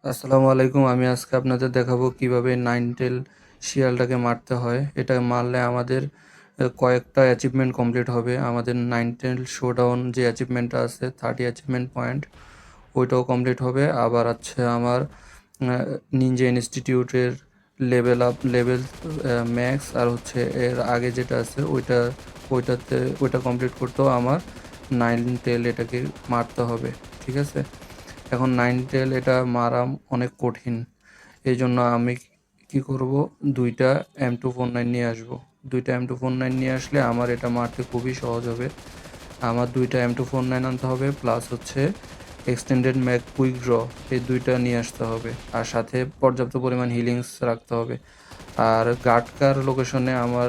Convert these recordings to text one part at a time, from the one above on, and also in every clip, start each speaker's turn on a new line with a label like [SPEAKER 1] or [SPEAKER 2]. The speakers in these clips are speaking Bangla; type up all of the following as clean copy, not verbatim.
[SPEAKER 1] আসসালামু আলাইকুম। আমি আজকে আপনাদের দেখাবো কিভাবে নাইনটেল শিয়ালটাকে মারতে হয়। এটা মারলে আমাদের কয়েকটা অ্যাচিভমেন্ট কমপ্লিট হবে। আমাদের নাইনটেল শোডাউন যে অ্যাচিভমেন্টটা আছে 30 অ্যাচিভমেন্ট পয়েন্ট, ওইটাও কমপ্লিট হবে। আবার আছে আমার নিনজা ইনস্টিটিউটের লেভেল আপ লেভেল ম্যাক্স, আর হচ্ছে এর আগে যেটা আছে ওইটা কমপ্লিট করতেও আমার নাইনটেল এটাকে মারতে হবে। ঠিক আছে, এখন নাইনটেল এটা মারা অনেক কঠিন। এই জন্য আমি কি করব, দুইটা M249 নিয়ে আসব। দুইটা M249 নিয়ে আসলে আমার এটা মারতে খুবই সহজ হবে। আমার দুইটা M249 আনতে হবে, প্লাস হচ্ছে এক্সটেন্ডেড ম্যাক কুইক ড্র, এই দুইটা নিয়ে আসতে হবে। আর সাথে পর্যাপ্ত পরিমাণ হিলিংস রাখতে হবে। আর গাটকার লোকেশনে আমার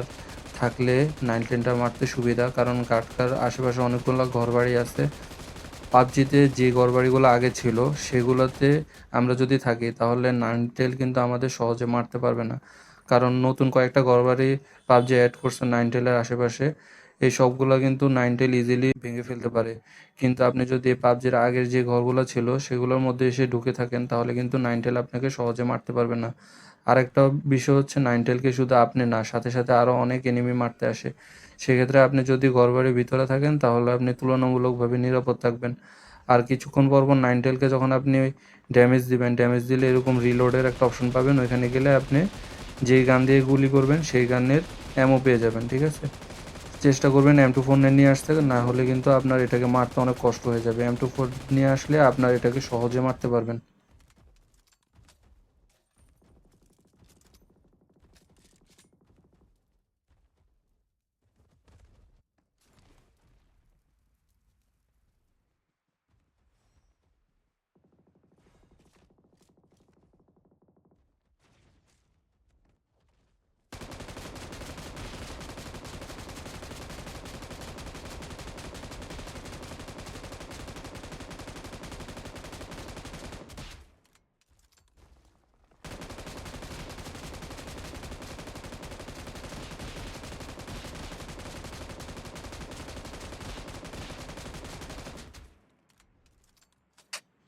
[SPEAKER 1] থাকলে নাইনটেনটা মারতে সুবিধা, কারণ গাটকার আশেপাশে অনেকগুলো ঘরবাড়ি আছে। পাবজিতে যে ঘরবাড়িগুলো আগে ছিল সেগুলোতে আমরা যদি থাকি তাহলে নাইনটেল কিন্তু আমাদের সহজে মারতে পারবে না, কারণ নতুন কয়েকটা ঘরবাড়ি পাবজি অ্যাড করছে নাইনটেলের আশেপাশে। এই সবগুলো কিন্তু নাইনটেল ইজিলি ভেঙে ফেলতে পারে। কিন্তু আপনি যদি পাবজির আগের যে ঘরগুলো ছিল সেগুলোর মধ্যে এসে ঢুকে থাকেন তাহলে কিন্তু নাইনটেল আপনাকে সহজে মারতে পারবে না। আরেকটা বিষয় হচ্ছে, নাইনটেলকে শুধু আপনি না, সাথে সাথে আরও অনেক এনিমি মারতে আসে। সেক্ষেত্রে আপনি যদি ঘরবাড়ির ভিতরে থাকেন তাহলে আপনি তুলনামূলকভাবে নিরাপদ থাকবেন। আর কিছুক্ষণ পর পর নাইনটেলকে যখন আপনি ড্যামেজ দিবেন, ড্যামেজ দিলে এরকম রিলোডের একটা অপশন পাবেন, ওইখানে গেলে আপনি যেই গান দিয়ে গুলি করবেন সেই গানের অ্যামো পেয়ে যাবেন। ঠিক আছে, চেষ্টা করবেন M249 নিয়ে আসতে, না হলে কিন্তু আপনার এটাকে মারতে অনেক কষ্ট হয়ে যাবে। M24 নিয়ে আসলে আপনার এটাকে সহজে মারতে পারবেন।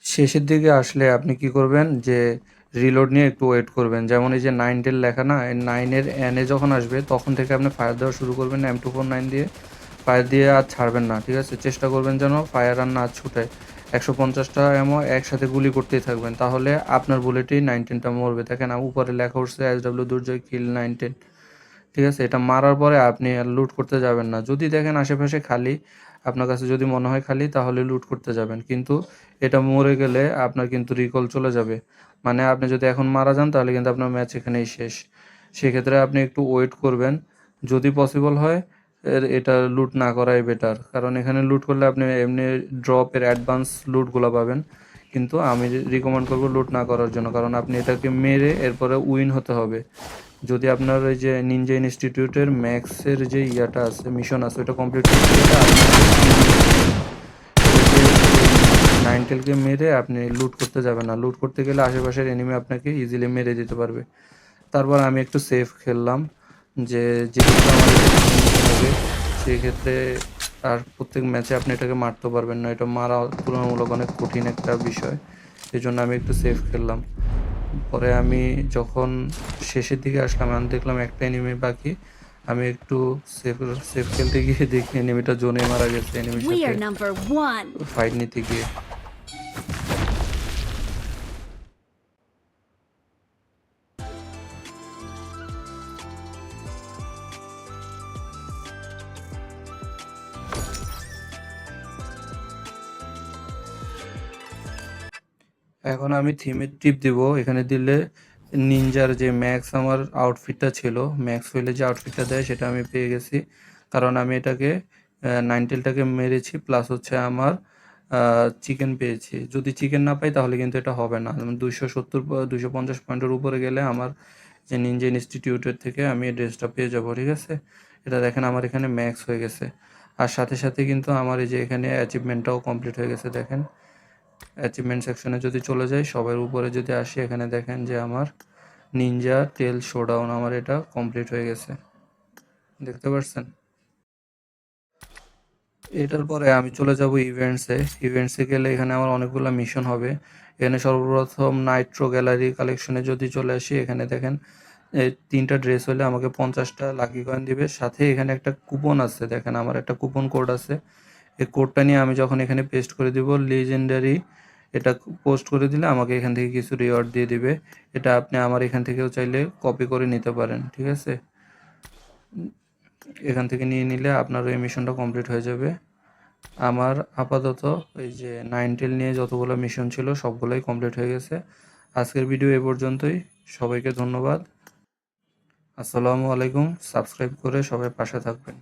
[SPEAKER 1] শেষের দিকে আসলে আপনি কি করবেন, যে রিলোড নিয়ে একটু ওয়েট করবেন। যেমন এই যে 9 লেখা না, এই 9-এর এনে যখন আসবে তখন থেকে আপনি ফায়ার দেওয়া শুরু করবেন M249 দিয়ে। ফায়ার দিয়ে আর ছাড়বেন না। ঠিক আছে, চেষ্টা করবেন যেন ফায়ার আর না ছুটে। 150টা এমো একসাথে গুলি করতেই থাকবেন, তাহলে আপনার বুলেটেই 19টা মরবে। দেখেন উপরে লেখা উঠছে SW দুর্জয় কিল 19। ঠিক আছে, এটা মারার পরে আপনি আর লুট করতে যাবেন না। যদি দেখেন আশেপাশে খালি, আপনার কাছে যদি মনে হয় খালি, তাহলে লুট করতে যাবেন। কিন্তু এটা মরে গেলে আপনার কিন্তু রিকল চলে যাবে। মানে আপনি যদি এখন মারা যান তাহলে কিন্তু আপনার ম্যাচ এখানেই শেষ। সেক্ষেত্রে আপনি একটু ওয়েট করবেন। যদি পসিবল হয় এটা লুট না করাই বেটার, কারণ এখানে লুট করলে আপনি এমনি ড্রপের অ্যাডভান্স লুটগুলো পাবেন। কিন্তু আমি রিকমেন্ড করবো লুট না করার জন্য, কারণ আপনি এটাকে মেরে এরপরে উইন হতে হবে। যদি আপনার ওই যে নিনজা ইনস্টিটিউটের ম্যাক্সের যে ইয়াটা আছে, মিশন আছে, ওটা কমপ্লিট করতে গেলে নাইনটেলকে মেরে আপনি লুট করতে যাবেন না। লুট করতে গেলে আশেপাশের এনিমি আপনাকে ইজিলি মেরে দিতে পারবে। তারপর আমি একটু সেফ খেললাম, যে যেহেতু আমার এটা নিতে হবে, সেই ক্ষেত্রে আর প্রত্যেক ম্যাচে আপনি এটাকে মারতে পারবেন না। এটা মারা তুলনামূলক অনেক কঠিন একটা বিষয়। এই জন্য আমি একটু সেফ খেললাম। পরে আমি যখন শেষের দিকে আসলাম, আমি দেখলাম একটা এনিমি বাকি। আমি একটু সেফ সেফ খেলতে গিয়ে দেখি এনিমিটা জোনে মারা গেছে এনিমির
[SPEAKER 2] We
[SPEAKER 1] সাথে
[SPEAKER 2] are number one.
[SPEAKER 1] ফাইট নিতে গিয়ে। এখন আমি থিমে টিপ দিব। এখানে দিলে নিনজার যে ম্যাক্স আমার আউটফিটটা ছিল, ম্যাক্স হইলে যে আউটফিটটা দেয় সেটা আমি পেয়ে গেছি, কারণ আমি এটাকে নাইনটেলটাকে মেরেছি, প্লাস হচ্ছে আমার চিকেন পেয়েছি। যদি চিকেন না পাই তাহলে কিন্তু এটা হবে না। যেমন 250 পয়েন্টের উপরে গেলে আমার যে নিনজা ইনস্টিটিউটের থেকে আমি এই ড্রেসটা পেয়ে যাবো। ঠিক আছে, এটা দেখেন আমার এখানে ম্যাক্স হয়ে গেছে। আর সাথে সাথে কিন্তু আমার এই যে এখানে অ্যাচিভমেন্টটাও কমপ্লিট হয়ে গেছে। দেখেন অ্যাচিভমেন্ট সেকশনে যদি চলে যাই, সবার উপরে যদি আসি, এখানে দেখেন যে আমার নিনজা টেল শোডাউন আমার এটা কমপ্লিট হয়ে গেছে। দেখতে পাচ্ছেন? এটার পরে আমি চলে যাব ইভেন্টসে। ইভেন্টসে গেলে এখানে আমার অনেকগুলো মিশন হবে। এখানে সর্বপ্রথম নাইট্রো গ্যালারি কালেকশনে যদি চলে আসি, এখানে দেখেন এই 3টা ড্রেস হলে আমাকে 50টা লাকি কয়েন দিবে। সাথে এখানে একটা কুপন আছে, দেখেন আমার একটা কুপন কোড আছে। এই কোডটা নিয়ে আমি যখন এখানে পেস্ট করে দিব লিজেন্ডারি, এটা পোস্ট করে দিলে আমাকে এখান থেকে কিছু রিওয়ার্ড দিয়ে দিবে। এটা আপনি আমার এখান থেকেও চাইলে কপি করে নিতে পারেন, ঠিক আছে? এখান থেকে নিয়ে নিলে আপনার এই মিশনটা কমপ্লিট হয়ে যাবে। আমার আপাতত এই যে 9টেল নিয়ে যতগুলো মিশন ছিল সবগুলোই কমপ্লিট হয়ে গেছে। আজকের ভিডিও এ পর্যন্তই। সবাইকে ধন্যবাদ। আসসালামু আলাইকুম। সাবস্ক্রাইব করে সবাই পাশে থাকবেন।